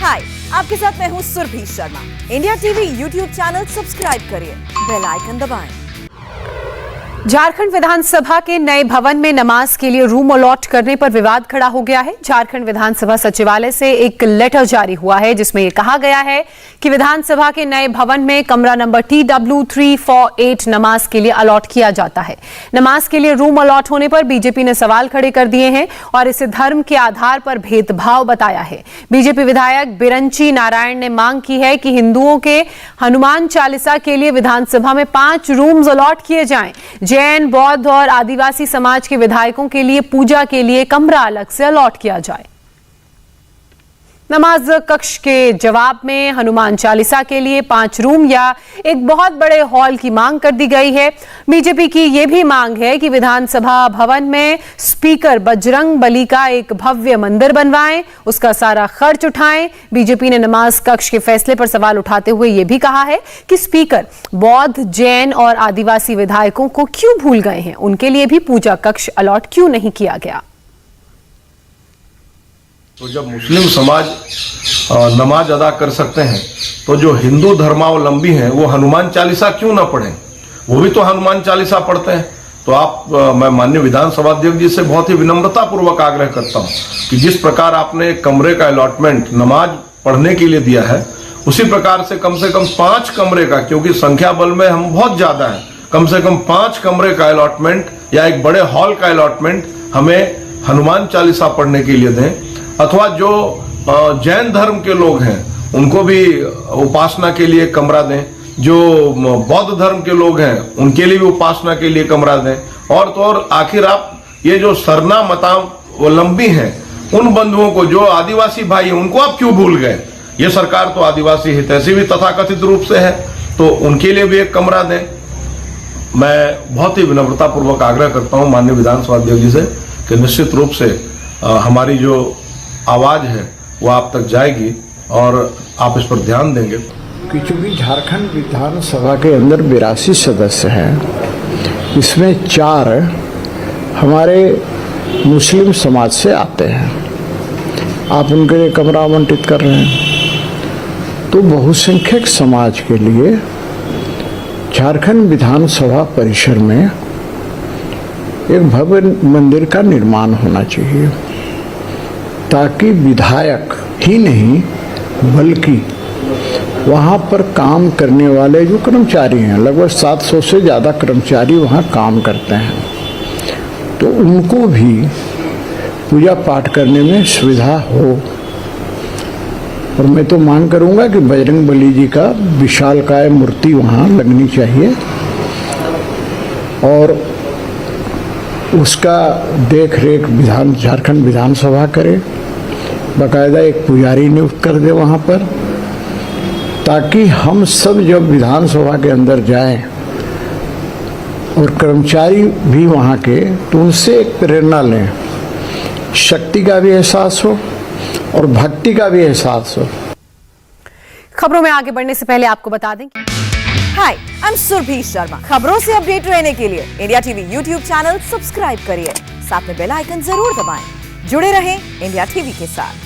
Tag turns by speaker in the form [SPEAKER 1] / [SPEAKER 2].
[SPEAKER 1] हाय, आपके साथ मैं हूँ Surabhi Sharma. India TV YouTube channel subscribe करिए, बेल आइकन दबाएं।
[SPEAKER 2] झारखंड विधानसभा के नए भवन में नमाज के लिए रूम अलॉट करने पर विवाद खड़ा हो गया है। झारखंड विधानसभा सचिवालय से एक लेटर जारी हुआ है जिसमें यह कहा गया है कि विधानसभा के नए भवन में कमरा नंबर TW348 नमाज के लिए अलॉट किया जाता है। नमाज के लिए रूम अलॉट होने पर बीजेपी ने सवाल खड़े कर दिए हैं और इसे धर्म के आधार पर भेदभाव बताया है। बीजेपी विधायक बिरंची नारायण ने मांग की है कि हिंदुओं के हनुमान चालीसा के लिए विधानसभा में 5 रूम्स अलॉट किए जाएं। जैन, बौद्ध और आदिवासी समाज के विधायकों के लिए पूजा के लिए कमरा अलग से अलॉट किया जाए। नमाज कक्ष के जवाब में हनुमान चालीसा के लिए 5 रूम या एक बहुत बड़े हॉल की मांग कर दी गई है। बीजेपी की यह भी मांग है कि विधानसभा भवन में स्पीकर बजरंग बली का एक भव्य मंदिर बनवाएं, उसका सारा खर्च उठाएं। बीजेपी ने नमाज कक्ष के फैसले पर सवाल उठाते हुए यह भी कहा है कि स्पीकर बौद्ध, जैन और आदिवासी विधायकों को क्यों भूल गए हैं, उनके लिए भी पूजा कक्ष अलॉट क्यों नहीं किया गया।
[SPEAKER 3] तो जब मुस्लिम समाज नमाज अदा कर सकते हैं तो जो हिंदू धर्मावलंबी हैं वो हनुमान चालीसा क्यों ना पढ़ें, वो भी तो हनुमान चालीसा पढ़ते हैं। तो मैं माननीय विधानसभा अध्यक्ष जी से बहुत ही विनम्रता पूर्वक आग्रह करता हूं कि जिस प्रकार आपने कमरे का अलॉटमेंट नमाज पढ़ने के लिए दिया है उसी प्रकार से कम 5 कमरे का, क्योंकि संख्या बल में हम बहुत ज्यादा हैं, कम से कम 5 कमरे का अलॉटमेंट या एक बड़े हॉल का अलॉटमेंट हमें हनुमान चालीसा पढ़ने के लिए दें। अथवा जो जैन धर्म के लोग हैं उनको भी उपासना के लिए कमरा दें, जो बौद्ध धर्म के लोग हैं उनके लिए भी उपासना के लिए कमरा दें। और तो और आखिर आप ये जो सरना मतावलंबी हैं उन बंधुओं को, जो आदिवासी भाई हैं, उनको आप क्यों भूल गए। ये सरकार तो आदिवासी हितैषी भी तथाकथित रूप से है, तो उनके लिए भी एक कमरा दें। मैं बहुत ही विनम्रता पूर्वक आग्रह करता हूं माननीय विधानसभा अध्यक्ष जी से कि निश्चित रूप से हमारी जो आवाज है वो आप तक जाएगी और आप इस पर ध्यान देंगे।
[SPEAKER 4] कि चूंकि झारखंड विधानसभा के अंदर 82 सदस्य हैं, इसमें 4 हमारे मुस्लिम समाज से आते हैं, आप उनके लिए कमरा आवंटित कर रहे हैं। तो बहुसंख्यक समाज के लिए झारखंड विधानसभा परिसर में एक भव्य मंदिर का निर्माण होना चाहिए, ताकि विधायक ही नहीं बल्कि वहाँ पर काम करने वाले जो कर्मचारी हैं, लगभग 700 से ज़्यादा कर्मचारी वहाँ काम करते हैं, तो उनको भी पूजा पाठ करने में सुविधा हो। और मैं तो मांग करूँगा कि बजरंग बली जी का विशालकाय मूर्ति वहाँ लगनी चाहिए और उसका देख रेख झारखंड विधानसभा करे, बाकायदा एक पुजारी नियुक्त कर दे वहाँ पर, ताकि हम सब जब विधानसभा के अंदर जाएं और कर्मचारी भी वहाँ के, तो उनसे एक प्रेरणा लें, शक्ति का भी एहसास हो और भक्ति का भी एहसास हो।
[SPEAKER 2] खबरों में आगे बढ़ने से पहले आपको बता दें।
[SPEAKER 1] हाय, आई एम सुरभि शर्मा। खबरों से अपडेट रहने के लिए India TV YouTube channel subscribe करिए, साथ में बेल आइकन जरूर दबाएं। जुड़े रहें इंडिया टीवी के साथ।